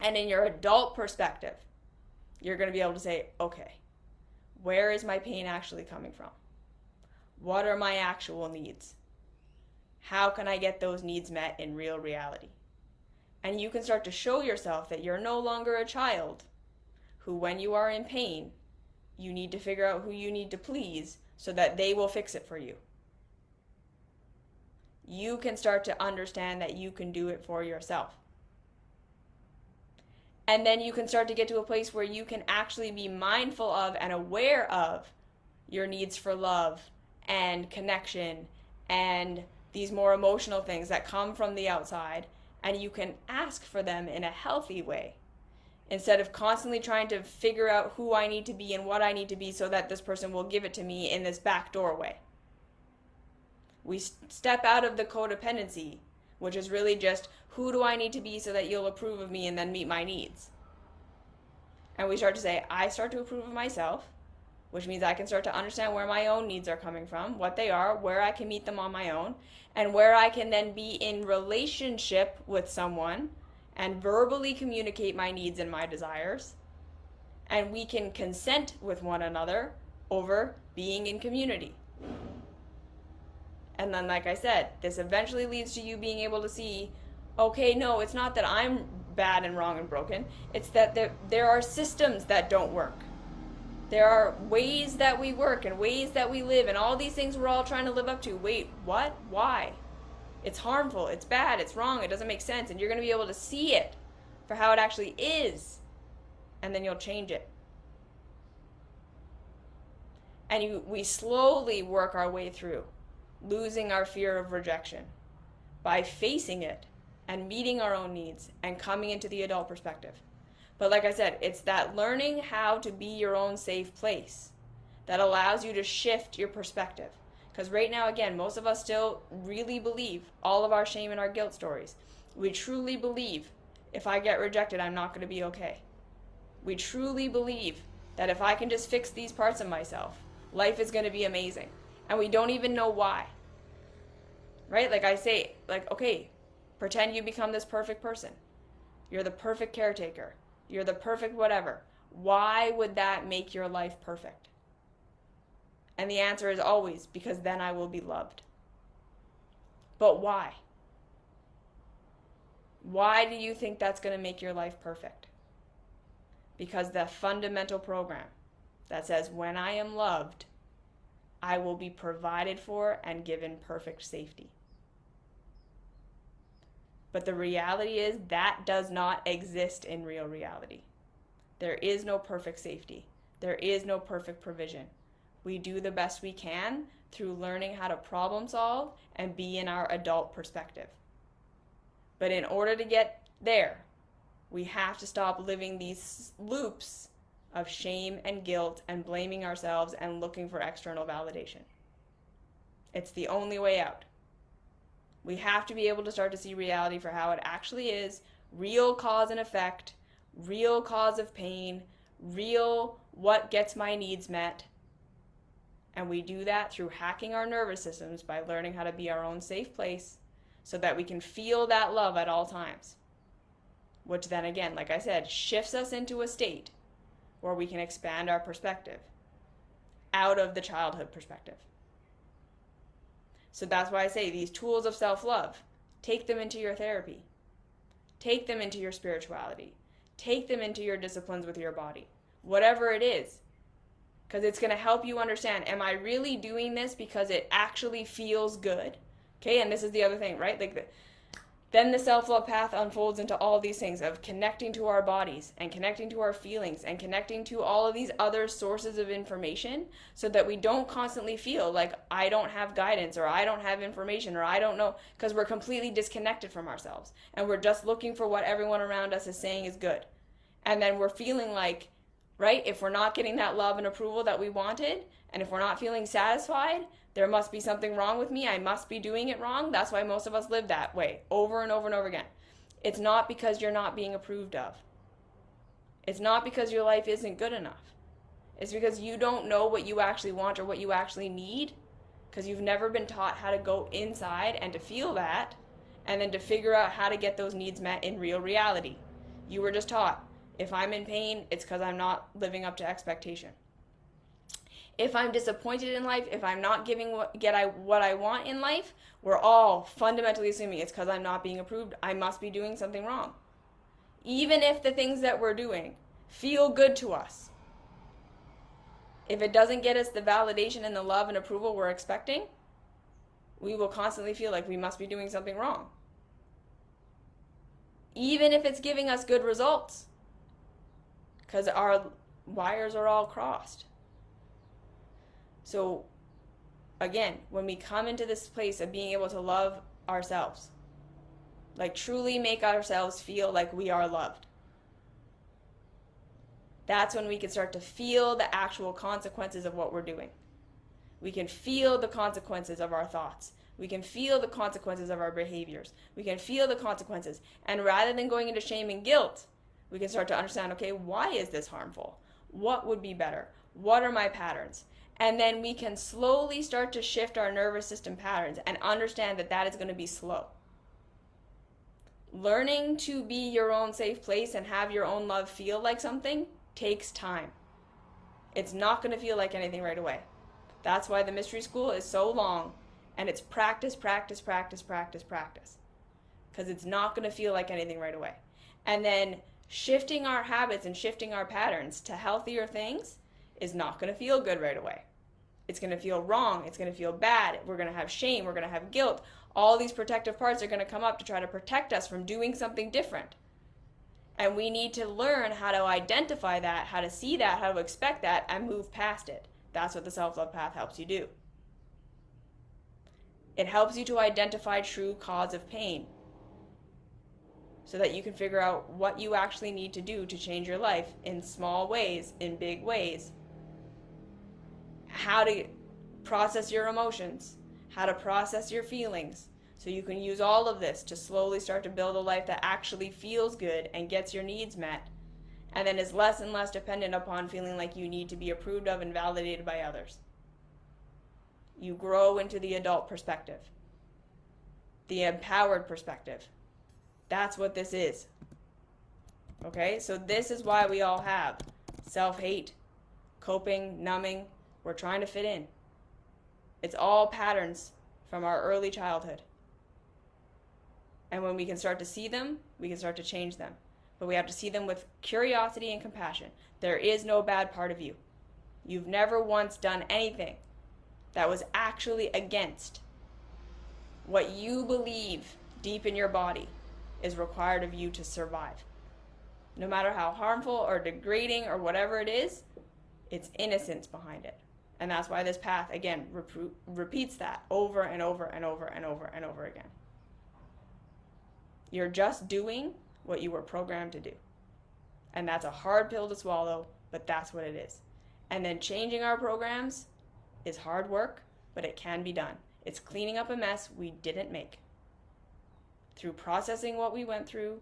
And in your adult perspective, you're going to be able to say, okay, where is my pain actually coming from? What are my actual needs? How can I get those needs met in real reality? And you can start to show yourself that you're no longer a child who, when you are in pain, you need to figure out who you need to please so that they will fix it for you. You can start to understand that you can do it for yourself. And then you can start to get to a place where you can actually be mindful of and aware of your needs for love and connection and these more emotional things that come from the outside, and you can ask for them in a healthy way instead of constantly trying to figure out who I need to be and what I need to be so that this person will give it to me in this back doorway. We step out of the codependency, which is really just, who do I need to be so that you'll approve of me and then meet my needs? And we start to say, I start to approve of myself, which means I can start to understand where my own needs are coming from, what they are, where I can meet them on my own, and where I can then be in relationship with someone and verbally communicate my needs and my desires. And we can consent with one another over being in community. And then, like I said, this eventually leads to you being able to see, okay, no, it's not that I'm bad and wrong and broken. It's that there are systems that don't work. There are ways that we work and ways that we live and all these things we're all trying to live up to. Wait, what? Why? It's harmful. It's bad. It's wrong. It doesn't make sense. And you're going to be able to see it for how it actually is. And then you'll change it. And we slowly work our way through losing our fear of rejection by facing it and meeting our own needs and coming into the adult perspective. But like I said, it's that learning how to be your own safe place that allows you to shift your perspective. Because right now, again, most of us still really believe all of our shame and our guilt stories. We truly believe if I get rejected, I'm not going to be okay. We truly believe that if I can just fix these parts of myself, life is going to be amazing. And we don't even know why. Right? Like I say, like, okay, pretend you become this perfect person. You're the perfect caretaker. You're the perfect whatever. Why would that make your life perfect? And the answer is always, because then I will be loved. But why? Why do you think that's going to make your life perfect? Because the fundamental program that says when I am loved, I will be provided for and given perfect safety. But the reality is that does not exist in real reality. There is no perfect safety. There is no perfect provision. We do the best we can through learning how to problem solve and be in our adult perspective. But in order to get there, we have to stop living these loops of shame and guilt and blaming ourselves and looking for external validation. It's the only way out. We have to be able to start to see reality for how it actually is, real cause and effect, real cause of pain, real what gets my needs met. And we do that through hacking our nervous systems by learning how to be our own safe place so that we can feel that love at all times. Which then again, like I said, shifts us into a state where we can expand our perspective out of the childhood perspective. So that's why I say these tools of self-love, take them into your therapy. Take them into your spirituality. Take them into your disciplines with your body. Whatever it is. Because it's going to help you understand, am I really doing this because it actually feels good? Okay, and this is the other thing, right? Then the self-love path unfolds into all these things of connecting to our bodies and connecting to our feelings and connecting to all of these other sources of information so that we don't constantly feel like I don't have guidance or I don't have information or I don't know, because we're completely disconnected from ourselves and we're just looking for what everyone around us is saying is good. And then we're feeling like, right, if we're not getting that love and approval that we wanted, and if we're not feeling satisfied, there must be something wrong with me. I must be doing it wrong. That's why most of us live that way over and over and over again. It's not because you're not being approved of. It's not because your life isn't good enough. It's because you don't know what you actually want or what you actually need, because you've never been taught how to go inside and to feel that and then to figure out how to get those needs met in real reality. You were just taught, if I'm in pain, it's because I'm not living up to expectation. If I'm disappointed in life, if I'm not giving what I want in life, we're all fundamentally assuming it's because I'm not being approved. I must be doing something wrong. Even if the things that we're doing feel good to us, if it doesn't get us the validation and the love and approval we're expecting, we will constantly feel like we must be doing something wrong. Even if it's giving us good results, because our wires are all crossed. So again, when we come into this place of being able to love ourselves, like truly make ourselves feel like we are loved, that's when we can start to feel the actual consequences of what we're doing. We can feel the consequences of our thoughts. We can feel the consequences of our behaviors. We can feel the consequences. And rather than going into shame and guilt, we can start to understand, okay, why is this harmful? What would be better? What are my patterns? And then we can slowly start to shift our nervous system patterns and understand that that is going to be slow. Learning to be your own safe place and have your own love feel like something takes time. It's not going to feel like anything right away. That's why the mystery school is so long, and it's practice, practice, practice, practice, practice. Because it's not going to feel like anything right away. And then shifting our habits and shifting our patterns to healthier things is not going to feel good right away. It's going to feel wrong. It's going to feel bad. We're going to have shame. We're going to have guilt. All these protective parts are going to come up to try to protect us from doing something different. And we need to learn how to identify that, how to see that, how to expect that, and move past it. That's what the self-love path helps you do. It helps you to identify true cause of pain so that you can figure out what you actually need to do to change your life in small ways, in big ways. How to process your emotions, how to process your feelings, so you can use all of this to slowly start to build a life that actually feels good and gets your needs met, and then is less and less dependent upon feeling like you need to be approved of and validated by others. You grow into the adult perspective, the empowered perspective. That's what this is. Okay, so this is why we all have self-hate, coping, numbing. We're trying to fit in. It's all patterns from our early childhood. And when we can start to see them, we can start to change them. But we have to see them with curiosity and compassion. There is no bad part of you. You've never once done anything that was actually against what you believe deep in your body is required of you to survive. No matter how harmful or degrading or whatever it is, it's innocence behind it. And that's why this path, again, repeats that over and over and over and over and over again. You're just doing what you were programmed to do. And that's a hard pill to swallow, but that's what it is. And then changing our programs is hard work, but it can be done. It's cleaning up a mess we didn't make. Through processing what we went through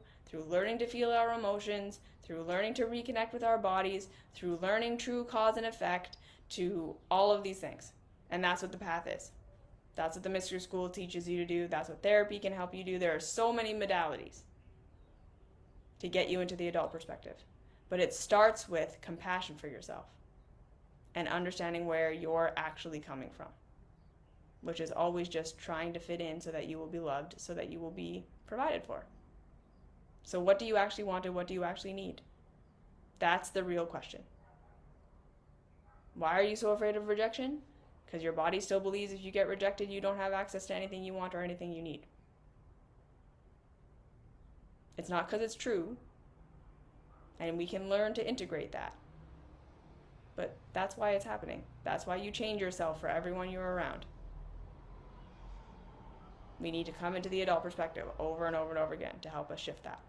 learning to feel our emotions, through learning to reconnect with our bodies, through learning true cause and effect, to all of these things. And that's what the path is. That's what the mystery school teaches you to do. That's what therapy can help you do. There are so many modalities to get you into the adult perspective. But it starts with compassion for yourself and understanding where you're actually coming from, which is always just trying to fit in so that you will be loved, so that you will be provided for. So what do you actually want and what do you actually need? That's the real question. Why are you so afraid of rejection? Because your body still believes if you get rejected, you don't have access to anything you want or anything you need. It's not because it's true, and we can learn to integrate that. But that's why it's happening. That's why you change yourself for everyone you're around. We need to come into the adult perspective over and over and over again to help us shift that.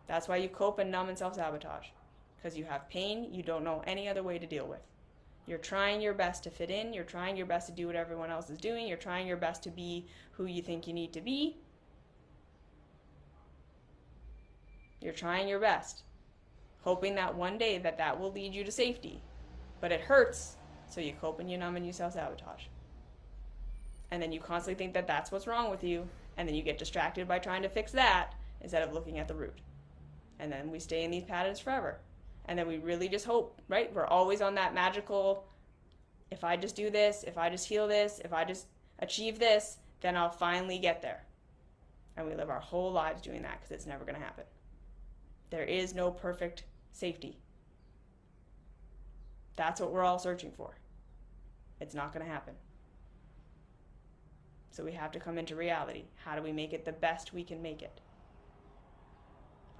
That's why you cope and numb and self-sabotage. Because you have pain you don't know any other way to deal with. You're trying your best to fit in. You're trying your best to do what everyone else is doing. You're trying your best to be who you think you need to be. You're trying your best, hoping that one day that will lead you to safety. But it hurts, so you cope and you numb and you self-sabotage. And then you constantly think that that's what's wrong with you, and then you get distracted by trying to fix that instead of looking at the root. And then we stay in these patterns forever. And then we really just hope, right? We're always on that magical, if I just do this, if I just heal this, if I just achieve this, then I'll finally get there. And we live our whole lives doing that because it's never going to happen. There is no perfect safety. That's what we're all searching for. It's not going to happen. So we have to come into reality. How do we make it the best we can make it?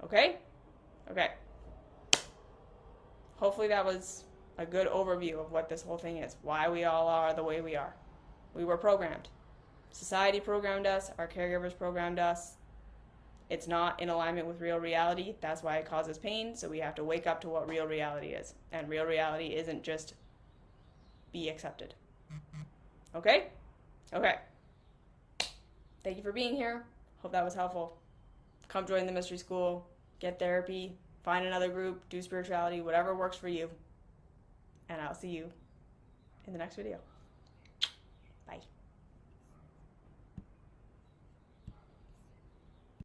Okay? Okay. Hopefully that was a good overview of what this whole thing is. Why we all are the way we are. We were programmed. Society programmed us. Our caregivers programmed us. It's not in alignment with real reality. That's why it causes pain. So we have to wake up to what real reality is. And real reality isn't just be accepted. Okay? Okay. Thank you for being here. Hope that was helpful. Come join the mystery school. Get therapy. Find another group. Do spirituality. Whatever works for you. And I'll see you in the next video.